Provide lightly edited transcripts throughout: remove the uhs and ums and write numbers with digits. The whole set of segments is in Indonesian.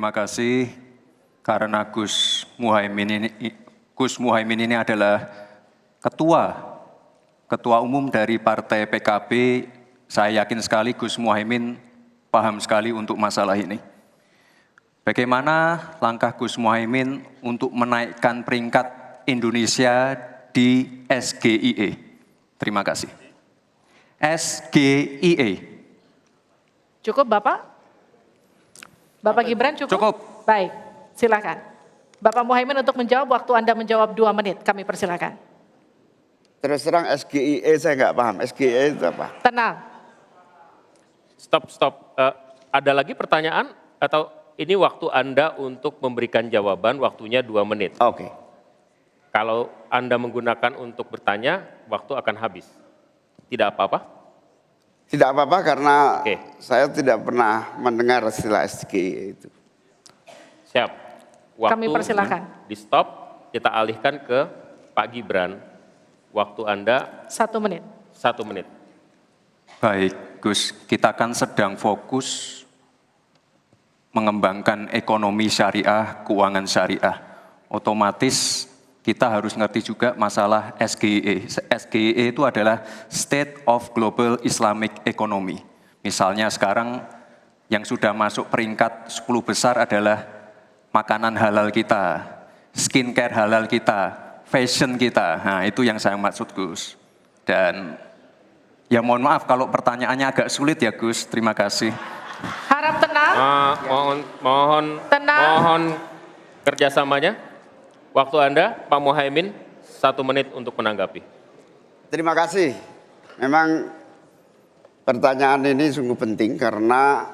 terima kasih karena Gus Muhaimin ini adalah ketua umum dari Partai PKB. Saya yakin sekali Gus Muhaimin paham sekali untuk masalah ini. Bagaimana langkah Gus Muhaimin untuk menaikkan peringkat Indonesia di SGIE? Terima kasih. SGIE. Cukup Bapak? Bapak Gibran cukup? Cukup. Baik, silakan. Bapak Muhaimin untuk menjawab, waktu Anda menjawab 2 menit, kami persilakan. Terus terang SGIE saya nggak paham, SGIE itu apa? Tenang. Stop. Ada lagi pertanyaan atau ini waktu Anda untuk memberikan jawaban, waktunya 2 menit. Oke. Kalau Anda menggunakan untuk bertanya, waktu akan habis. Tidak apa-apa? Tidak apa-apa karena Oke. saya tidak pernah mendengar istilah SGIE itu. Siap. Waktu Kami persilakan. di stop, kita alihkan ke Pak Gibran. Waktu Anda 1 menit. 1 menit. Baik, Gus, kita kan sedang fokus mengembangkan ekonomi syariah, keuangan syariah. Otomatis kita harus ngerti juga masalah SGIE. SGIE itu adalah State of Global Islamic Economy. Misalnya sekarang yang sudah masuk peringkat 10 besar adalah makanan halal kita, skincare halal kita, fashion kita. Nah, itu yang saya maksud, Gus. Dan ya mohon maaf kalau pertanyaannya agak sulit ya, Gus. Terima kasih. Harap tenang. Mohon kerjasamanya. Waktu Anda, Pak Muhaimin, 1 menit untuk menanggapi. Terima kasih. Memang pertanyaan ini sungguh penting karena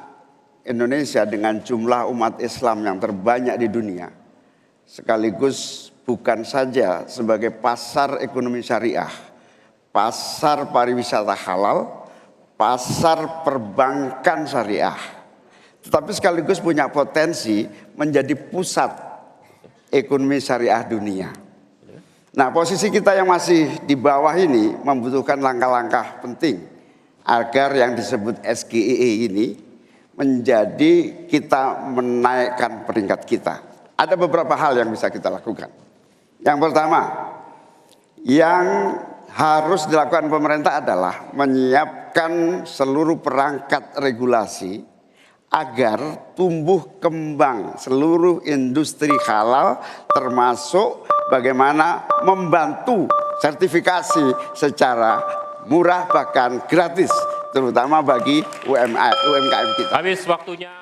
Indonesia dengan jumlah umat Islam yang terbanyak di dunia, sekaligus bukan saja sebagai pasar ekonomi syariah, pasar pariwisata halal, pasar perbankan syariah, tetapi sekaligus punya potensi menjadi pusat ekonomi syariah dunia. Nah, posisi kita yang masih di bawah ini membutuhkan langkah-langkah penting agar yang disebut SGIE ini menjadi kita menaikkan peringkat kita. Ada beberapa hal yang bisa kita lakukan. Yang pertama, yang harus dilakukan pemerintah adalah menyiapkan seluruh perangkat regulasi agar tumbuh kembang seluruh industri halal, termasuk bagaimana membantu sertifikasi secara murah bahkan gratis, terutama bagi UMKM kita. Habis waktunya.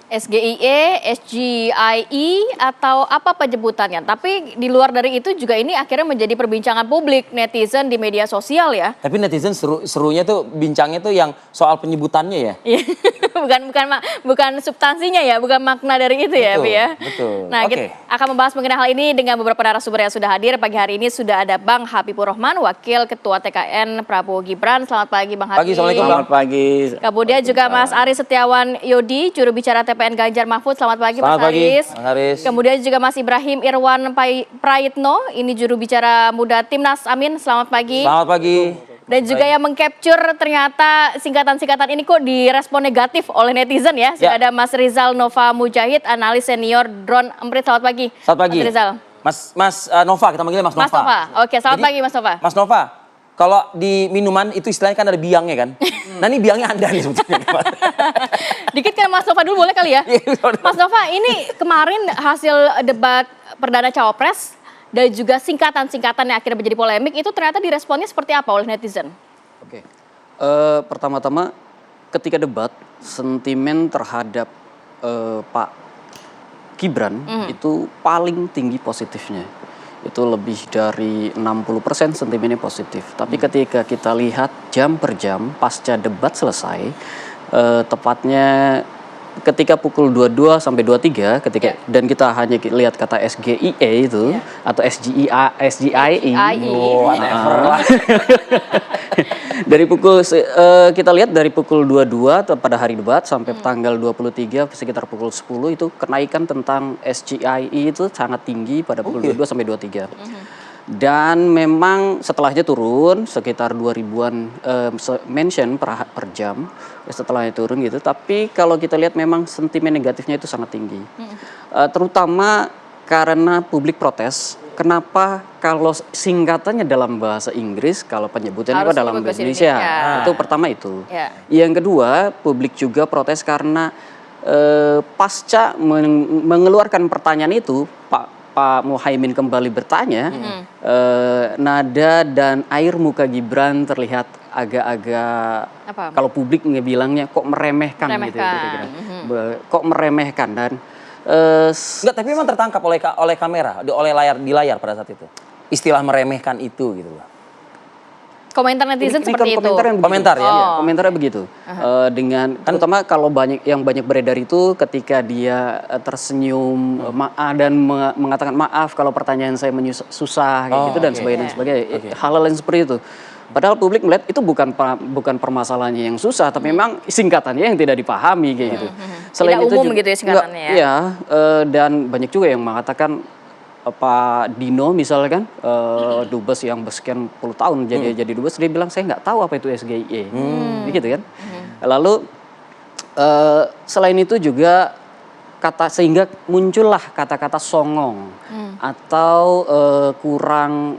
SGIE, SGIE atau apa penyebutannya. Tapi di luar dari itu juga ini akhirnya menjadi perbincangan publik netizen di media sosial ya. Tapi netizen serunya tuh bincangnya tuh yang soal penyebutannya ya. bukan substansinya ya, bukan makna dari itu ya, Betul, Bi ya. betul. Nah, kita akan membahas mengenai hal ini dengan beberapa narasumber yang sudah hadir. Pagi hari ini sudah ada Bang Habibur Rahman, Wakil Ketua TKN Prabowo Gibran. Selamat pagi Bang Habib. Assalamualaikum. Selamat pagi. Kemudian juga Mas Aris Setiawan Yodi, juru bicara TPN Ganjar Mahfud. Selamat pagi Selamat Mas pagi, Aris. Mas Aris. Kemudian juga Mas Ibrahim Irwan Prayitno, ini juru bicara muda Timnas Amin. Selamat pagi. Selamat pagi. Dan juga yang mengcapture ternyata singkatan-singkatan ini kok direspon negatif oleh netizen ya. Sudah ada Mas Rizal Nova Mujahid, analis senior Drone Emprit. Selamat pagi. Selamat pagi. Mas Rizal. Mas Nova, kita manggilnya Mas Nova. Mas Nova. Oke, selamat pagi Mas Nova. Mas Nova, kalau di minuman itu istilahnya kan ada biangnya kan. Nah ini biangnya Anda nih sebetulnya. Dikit kan Mas Nova dulu boleh kali ya. Mas Nova, ini kemarin hasil debat perdana cawapres dan juga singkatan-singkatan yang akhirnya menjadi polemik itu ternyata diresponnya seperti apa oleh netizen? Oke. Pertama-tama ketika debat sentimen terhadap Pak Gibran itu paling tinggi positifnya. Itu lebih dari 60% sentimennya positif. Tapi ketika kita lihat jam per jam pasca debat selesai, tepatnya ketika pukul 22 sampai 23 ketika dan kita hanya lihat kata SGIE itu atau SGIE. Oh, whatever lah. Dari pukul kita lihat dari pukul 22 pada hari debat sampai tanggal 23 sekitar pukul 10 itu kenaikan tentang SGIE itu sangat tinggi pada pukul 22 sampai 23. Dan memang setelahnya turun sekitar 2000-an mention per jam. setelahnya turun gitu. Tapi kalau kita lihat memang sentimen negatifnya itu sangat tinggi. Terutama karena publik protes. Kenapa kalau singkatannya dalam bahasa Inggris, kalau penyebutannya Harus dalam disebut bahasa bahasa Indonesia? Indonesia. Itu pertama itu. Ya. Yang kedua, publik juga protes karena pasca mengeluarkan pertanyaan itu, Pak Muhaimin kembali bertanya, nada dan air muka Gibran terlihat agak-agak, Apa? kalau publik ngebilangnya kok meremehkan, gitu. Meremehkan. Kok meremehkan dan Enggak, tapi memang tertangkap oleh kamera, di layar pada saat itu. Istilah meremehkan itu gitu loh. Komentar netizen seperti itu. Komentar ya? Iya, komentarnya begitu. Dengan terutama kalau yang banyak beredar itu ketika dia tersenyum dan mengatakan maaf kalau pertanyaan saya susah kayak gitu dan sebagainya. Hal-hal yang seperti itu. Padahal publik melihat itu bukan permasalahannya yang susah, tapi memang singkatannya yang tidak dipahami kayak gitu. Tidak umum gitu ya singkatannya ya? Iya, dan banyak juga yang mengatakan Pak Dino misalkan dubes yang bersekian puluh tahun jadi dubes, dia bilang saya nggak tahu apa itu SGIE, gitu kan. Lalu selain itu juga sehingga muncullah kata-kata songong atau kurang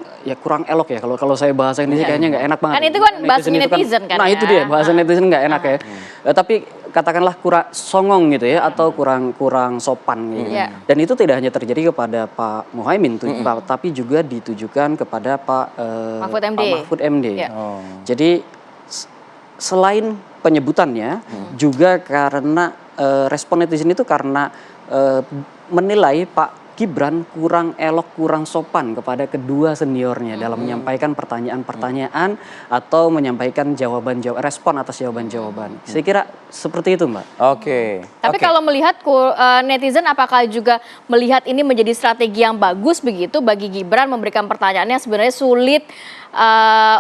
elok ya, kalau saya bahasa Indonesia kayaknya nggak enak banget. Kan itu kan bahasa netizen kan Nah ya? itu dia bahasa netizen nggak enak ya. Tapi katakanlah kurang songong gitu ya, atau kurang sopan gitu. Dan itu tidak hanya terjadi kepada Pak Muhaimin, tapi juga ditujukan kepada Pak Mahfud MD. Jadi selain penyebutannya, juga karena respon netizen itu karena menilai Pak Gibran kurang elok, kurang sopan kepada kedua seniornya dalam menyampaikan pertanyaan-pertanyaan atau menyampaikan respon atas jawaban-jawaban. Saya kira seperti itu, Mbak. Oke. Tapi kalau melihat netizen, apakah juga melihat ini menjadi strategi yang bagus begitu bagi Gibran memberikan pertanyaan yang sebenarnya sulit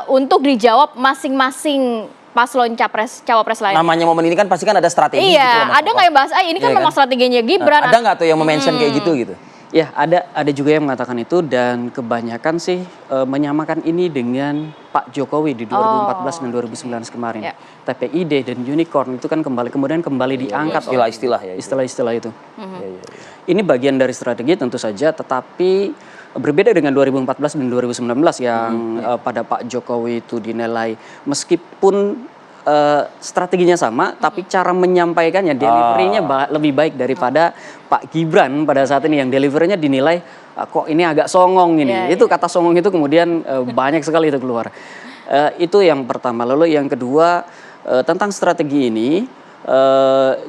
untuk dijawab masing-masing paslon cawapres lain? Namanya momen ini kan pasti kan ada strategi gitu. Iya, ada nggak yang bahas, ini kan memang strateginya Gibran. Ada nggak tuh yang mention kayak gitu? Ya, ada juga yang mengatakan itu, dan kebanyakan sih menyamakan ini dengan Pak Jokowi di 2014 dan 2019 kemarin. TPID dan unicorn itu kan kemudian diangkat istilah-istilah ya. Istilah-istilah itu. Ini bagian dari strategi tentu saja, tetapi berbeda dengan 2014 dan 2019 yang pada Pak Jokowi itu dinilai meskipun strateginya sama, tapi cara menyampaikannya, delivery-nya lebih baik daripada Pak Gibran pada saat ini yang delivery-nya dinilai kok ini agak songong ini. Itu kata songong itu kemudian banyak sekali itu keluar. Itu yang pertama. Lalu yang kedua tentang strategi ini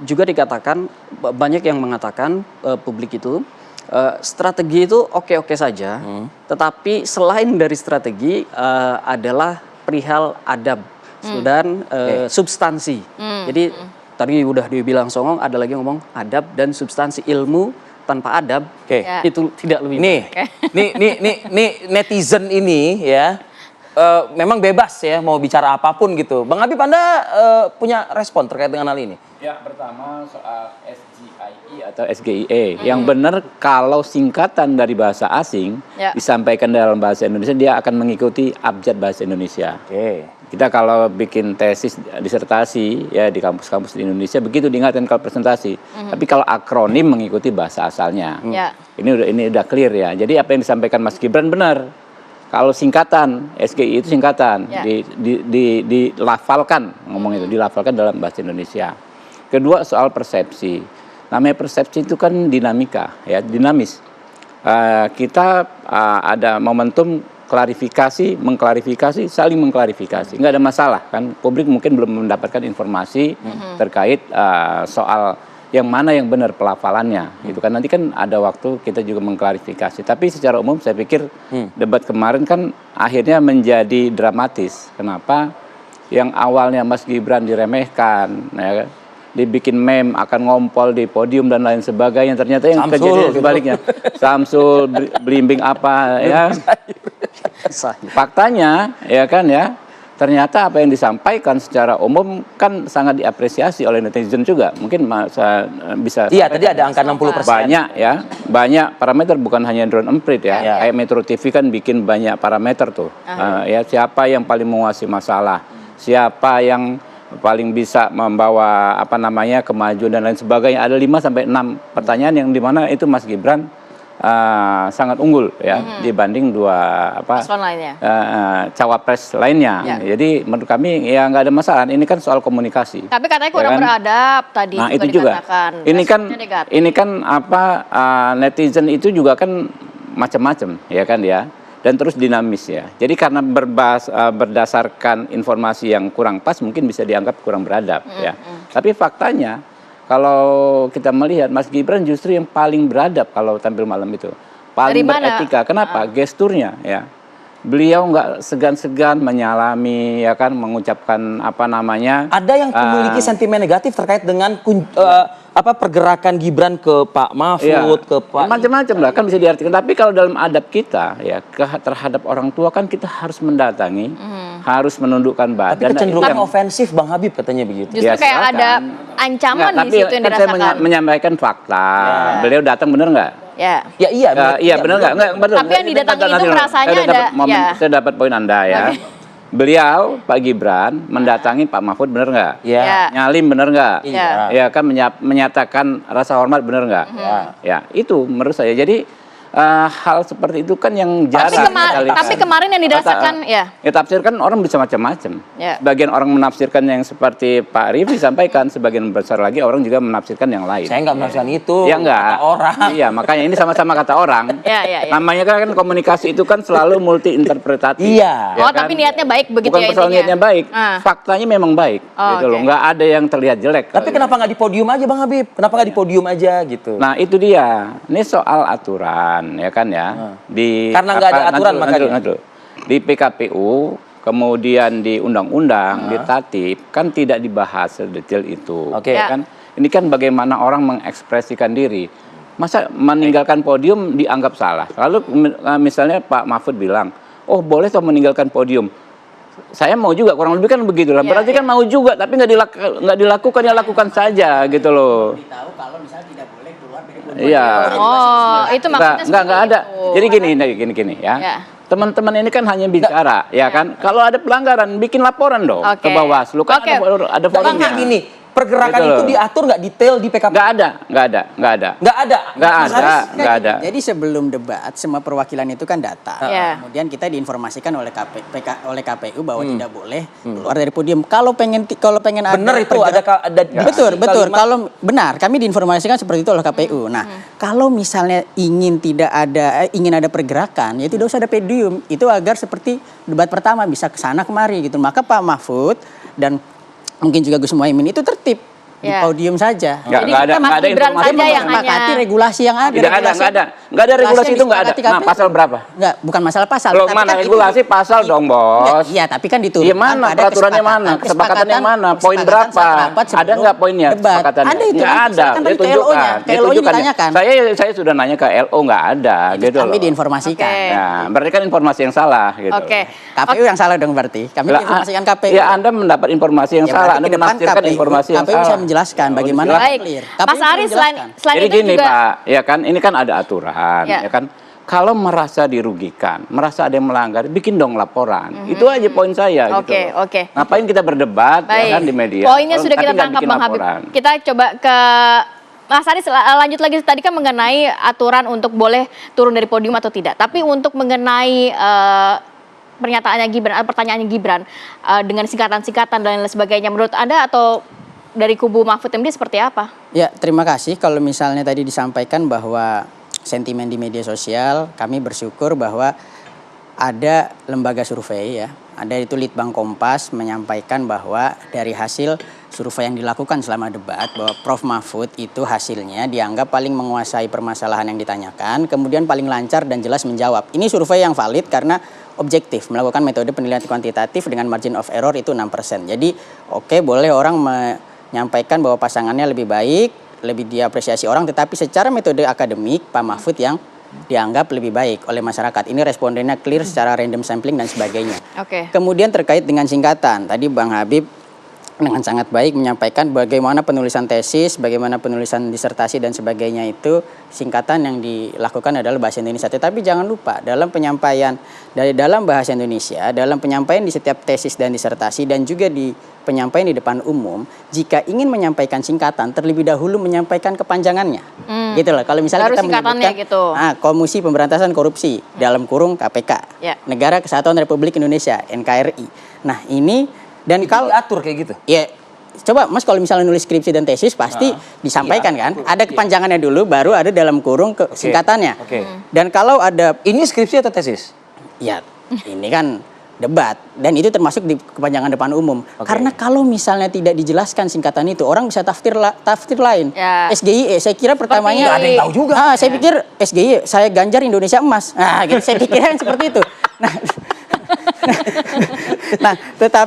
juga dikatakan, banyak yang mengatakan publik itu strategi itu oke-oke saja, tetapi selain dari strategi adalah perihal adab dan substansi. Jadi tadi udah dibilang songong, ada lagi ngomong adab dan substansi. Ilmu tanpa adab itu tidak lebih. Nih netizen ini ya memang bebas ya mau bicara apapun gitu. Bang Habib, Anda punya respon terkait dengan hal ini? Ya, pertama soal SGIE atau SGIE. Yang benar kalau singkatan dari bahasa asing disampaikan dalam bahasa Indonesia, dia akan mengikuti abjad bahasa Indonesia. Kita kalau bikin tesis disertasi ya di kampus-kampus di Indonesia begitu diingatkan kalau presentasi. Tapi kalau akronim mengikuti bahasa asalnya. Ini udah clear ya. Jadi apa yang disampaikan Mas Gibran benar. Kalau singkatan, SGI itu singkatan, dilafalkan, ngomong itu, dilafalkan dalam bahasa Indonesia. Kedua soal persepsi. Namanya persepsi itu kan dinamika, ya, dinamis. Kita ada momentum mengklarifikasi, saling mengklarifikasi. Nggak ada masalah kan, publik mungkin belum mendapatkan informasi terkait soal yang mana yang benar pelafalannya gitu kan, nanti kan ada waktu kita juga mengklarifikasi. Tapi secara umum saya pikir debat kemarin kan akhirnya menjadi dramatis. Kenapa? Yang awalnya Mas Gibran diremehkan ya, dibikin meme akan ngompol di podium dan lain sebagainya, ternyata yang kejadian sebaliknya. Samsul belimbing apa ya, faktanya ya kan ya, ternyata apa yang disampaikan secara umum kan sangat diapresiasi oleh netizen juga. Mungkin bisa tadi ada angka 60%. Banyak ya, banyak parameter, bukan hanya drone emprit ya. Kayak Metro TV kan bikin banyak parameter tuh. Ya, siapa yang paling menguasai masalah, siapa yang paling bisa membawa kemajuan dan lain sebagainya. Ada 5 sampai 6 pertanyaan yang dimana itu Mas Gibran sangat unggul ya dibanding paslon lainnya. cawapres lainnya. Ya. Jadi menurut kami ya nggak ada masalah. Ini kan soal komunikasi. Tapi katanya kurang beradab tadi Nah juga itu juga. dikatakan. Ini kan netizen itu juga kan macam-macam ya kan ya. Dan terus dinamis ya. Jadi karena berdasarkan informasi yang kurang pas mungkin bisa dianggap kurang beradab ya. Tapi faktanya kalau kita melihat Mas Gibran justru yang paling beradab kalau tampil malam itu. Paling beretika. Kenapa? Gesturnya ya. Beliau nggak segan-segan menyalami ya kan mengucapkan Ada yang memiliki sentimen negatif terkait dengan pergerakan Gibran ke Pak Mahfud, ke Pak macam-macam lah kan bisa diartikan. Tapi kalau dalam adab kita ya terhadap orang tua kan kita harus mendatangi, harus menundukkan badan. Tapi kecenderungan ofensif Bang Habib katanya begitu. Justru kayak ada ancaman di situ yang dirasakan. dirasakan. Saya menyampaikan fakta. Beliau datang bener nggak? Ya. Iya Benar nggak? Betul. Tapi yang didatangi itu merasanya Saya dapat poin Anda ya. Beliau Pak Gibran mendatangi Pak Mahfud benar nggak? Iya. Nyalim benar nggak? Iya. Ya kan menyatakan rasa hormat benar nggak? Ya itu menurut saya. Jadi hal seperti itu kan yang jarang. Tapi kemarin yang dirasakan ya. Ya tafsirkan orang bisa macam-macam. Ya. Sebagian orang menafsirkan yang seperti Pak Riffi sampaikan, sebagian besar lagi orang juga menafsirkan yang lain. Saya nggak menafsirkan itu. Ya enggak. Kata orang. Iya, makanya ini sama-sama kata orang. Ya. Namanya kan komunikasi itu kan selalu multi interpretatif. Iya. Oh, tapi niatnya baik begitu Bukan ya persoalan intinya. niatnya baik, faktanya memang baik. Oh, gitu loh. oke. Nggak ada yang terlihat jelek. Tapi kenapa nggak di podium aja Bang Habib? Kenapa nggak di podium aja gitu? Nah itu dia. Ini soal aturan, ya kan ya. Karena nggak ada aturan makanya. Di PKPU, kemudian di undang-undang, di tatip, kan tidak dibahas sedetail itu. Oke. Ya kan? Ini kan bagaimana orang mengekspresikan diri. Masa meninggalkan podium dianggap salah? Lalu misalnya Pak Mahfud bilang, oh boleh toh meninggalkan podium. Saya mau juga, kurang lebih kan begitu lah. Berarti kan mau juga, tapi nggak dilakukan, ya lakukan saja gitu loh. Iya. Oh, itu maksudnya Nggak ada. Jadi gini ya. Teman-teman ini kan hanya bicara, ya kan. Kalau ada pelanggaran, bikin laporan dong ke Bawaslu. Kan ada forumnya. Gini, pergerakan Gitu itu loh. diatur nggak detail di PKP? Nggak ada. Jadi sebelum debat semua perwakilan itu kan data. Ya. Kemudian kita diinformasikan oleh KPU bahwa tidak boleh keluar dari podium. Kalau pengen ada Bener itu ada betul. Kalau benar kami diinformasikan seperti itu oleh KPU. Nah, kalau misalnya ingin ada pergerakan, ya tidak usah ada podium. Itu agar seperti debat pertama bisa ke sana kemari gitu. Maka Pak Mahfud dan mungkin juga Gus Muhaimin itu tertib di podium saja. Jadi kita Mas Gibran saja yang hanya regulasi yang ada. Nggak ada regulasi itu nggak ada. Nah, pasal berapa? Enggak, bukan masalah pasal. Loh, mana regulasi pasal dong, Bos. Iya, tapi kan diturunkan. Iya, mana pada peraturannya mana? Kesepakatannya mana? Poin berapa? Ada nggak poinnya? Kesepakatannya? Ada itu. Nggak ada. Ditunjukkan. Ke LO-nya ditanyakan. Saya sudah nanya ke LO, nggak ada. Gitu Kami loh. diinformasikan. Nah, berarti kan informasi yang salah gitu. Oke. KPU yang salah dong berarti. Kami diinformasikan KPU. Ya, Anda mendapat informasi yang salah. Anda menafsirkan informasi yang salah. KPU saya menjelaskan bagaimana. Baik. clear. Mas Aris selain Jadi itu gini juga Pak, ya kan ini kan ada aturan, ya kan. Kalau merasa dirugikan, merasa ada yang melanggar, bikin dong laporan. Itu aja poin saya. Oke, gitu. oke. Ngapain kita berdebat ya kan di media? Poinnya sudah tapi kita nggak tangkap bikin Bang Habib. laporan. Kita coba ke Mas Aris lanjut lagi tadi kan mengenai aturan untuk boleh turun dari podium atau tidak. Tapi untuk mengenai pernyataannya Gibran, pertanyaannya Gibran dengan singkatan-singkatan dan lain sebagainya, menurut Anda atau dari kubu Mahfud MD seperti apa? Ya, terima kasih. Kalau misalnya tadi disampaikan bahwa sentimen di media sosial, kami bersyukur bahwa ada lembaga survei ya, ada itu Litbang Kompas menyampaikan bahwa dari hasil survei yang dilakukan selama debat bahwa Prof Mahfud itu hasilnya dianggap paling menguasai permasalahan yang ditanyakan, kemudian paling lancar dan jelas menjawab. Ini survei yang valid karena objektif, melakukan metode penilaian kuantitatif dengan margin of error itu 6%. Jadi oke, boleh orang menyampaikan bahwa pasangannya lebih baik, lebih diapresiasi orang, tetapi secara metode akademik Pak Mahfud yang dianggap lebih baik oleh masyarakat. Ini respondennya clear secara random sampling dan sebagainya. Oke. Kemudian terkait dengan singkatan, tadi Bang Habib dengan sangat baik menyampaikan bagaimana penulisan tesis, bagaimana penulisan disertasi dan sebagainya itu singkatan yang dilakukan adalah bahasa Indonesia. Tetapi jangan lupa dalam penyampaian dari dalam bahasa Indonesia, dalam penyampaian di setiap tesis dan disertasi dan juga di penyampaian di depan umum, jika ingin menyampaikan singkatan terlebih dahulu menyampaikan kepanjangannya. Gitu loh. Kalau misalnya Baru kita singkatannya menyebutkan gitu. Komisi Pemberantasan Korupsi dalam kurung KPK, Ya. Negara Kesatuan Republik Indonesia NKRI. Nah ini dan kalau Diatur kayak gitu. ya coba Mas kalau misalnya nulis skripsi dan tesis pasti disampaikan kan, ada kepanjangannya dulu, baru ada dalam kurung singkatannya. Oke. Dan kalau ada Ini skripsi atau tesis? ya ini kan debat dan itu termasuk di kepanjangan depan umum. Karena kalau misalnya tidak dijelaskan singkatan itu, orang bisa tafsir lain. Ya. SGIE saya kira pertamanya Nggak ada yang tahu juga. saya pikir SGIE saya Ganjar Indonesia Emas. Nah, gitu saya pikir kan seperti itu. Nah,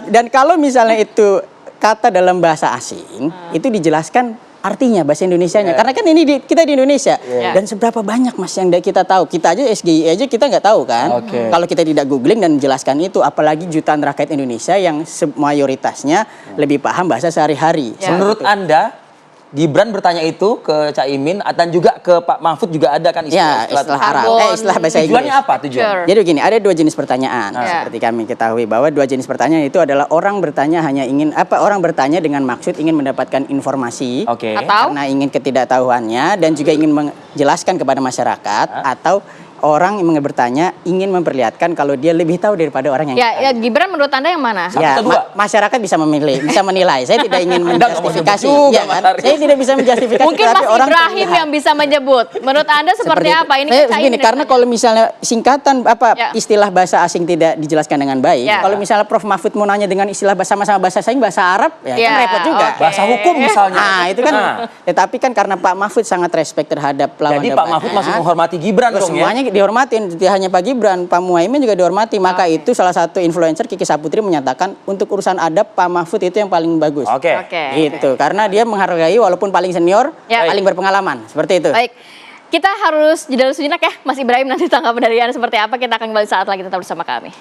dan kalau misalnya itu kata dalam bahasa asing, itu dijelaskan artinya bahasa Indonesianya. Karena kan ini kita di Indonesia. Dan seberapa banyak Mas yang kita tahu? Kita aja SGI aja kita nggak tahu kan. Kalau kita tidak googling dan menjelaskan itu, apalagi jutaan rakyat Indonesia yang mayoritasnya lebih paham bahasa sehari-hari. Menurut Anda, Gibran bertanya itu ke Caimin dan juga ke Pak Mahfud juga ada kan Ya, istilah Arab. Istilah bahasa Inggris. Tujuannya apa tujuan? Jadi begini, ada dua jenis pertanyaan. Seperti kami ketahui bahwa dua jenis pertanyaan itu adalah orang bertanya hanya ingin orang bertanya dengan maksud ingin mendapatkan informasi Oke. Atau karena ingin ketidaktahuannya dan juga ingin menjelaskan kepada masyarakat, atau orang yang bertanya ingin memperlihatkan kalau dia lebih tahu daripada orang yang ya Gibran menurut Anda yang mana? Ya, atau dua? masyarakat bisa memilih, bisa menilai. Saya tidak ingin menjustifikasi, juga, ya kan? Mas Haris. Saya tidak bisa menjustifikasi. Mungkin tetapi Mas orang Ibrahim terlihat. yang bisa menyebut. Menurut Anda seperti itu. apa? Ini Saya kan Caimin begini, yang karena ditanya. kalau misalnya singkatan Ya. istilah bahasa asing tidak dijelaskan dengan baik. Ya. Kalau misalnya Prof Mahfud mau nanya dengan istilah sama-sama bahasa asing, bahasa Arab, ya Ya, kan repot juga. oke. Bahasa hukum misalnya. Nah, itu kan. Tetapi kan karena Pak Mahfud sangat respect terhadap lawan Jadi Pak Mahfud masih menghormati Gibran dong ya? semuanya dihormatin, tidak hanya Pak Gibran, Pak Muhaimin juga dihormati. Maka itu salah satu influencer Kiki Saputri menyatakan untuk urusan adab Pak Mahfud itu yang paling bagus. Oke. Gitu, karena dia menghargai walaupun paling senior, Ya. paling berpengalaman, seperti itu. Baik. Kita harus jeda dulu sejenak ya, Mas Ibrahim, nanti tanggapan dari Anda seperti apa, kita akan kembali saat lagi, tetap bersama kami.